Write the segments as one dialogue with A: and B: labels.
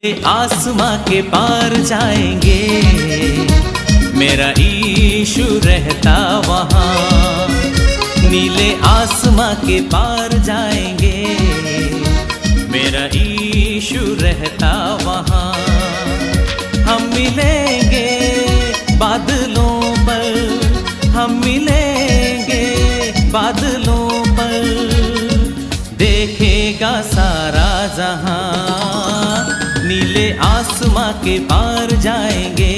A: आसमां के पार जाएंगे, मेरा ईशु रहता वहाँ। नीले आसमां के पार जाएंगे, मेरा ईशु रहता वहाँ। हम मिलेंगे बादलों पर, हम मिलेंगे बादलों पर, देखेगा सारा जहां। नीले आसमां के पार जाएंगे,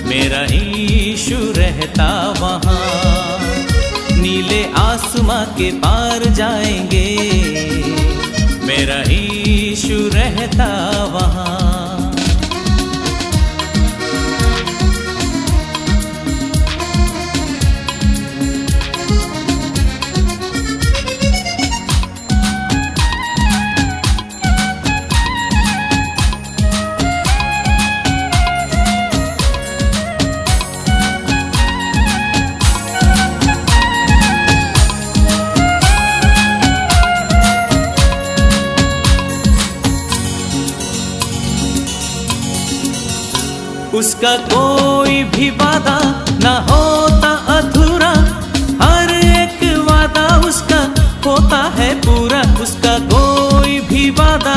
A: मेरा ईशु रहता वहाँ। नीले आसमां के पार जाएंगे, मेरा ईशु रहता वहाँ। उसका कोई भी वादा ना होता अधूरा, हर एक वादा उसका होता है पूरा। उसका कोई भी वादा,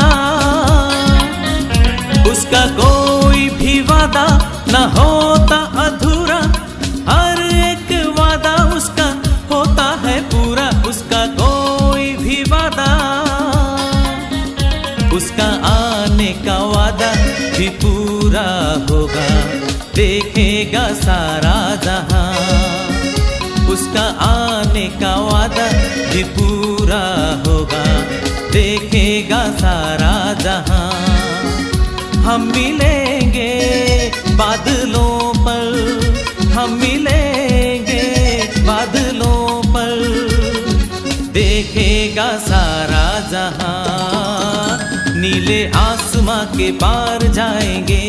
A: उसका कोई भी वादा ना होता अधूरा, हर एक वादा उसका होता है पूरा। उसका कोई भी वादा, उसका आने का वादा भी पूरा होगा, देखेगा सारा जहां। उसका आने का वादा भी पूरा होगा, देखेगा सारा जहां। हम मिलेंगे बादलों पर, हम मिलेंगे बादलों पर, देखेगा सारा जहां। नीले आसमां के पार जाएंगे,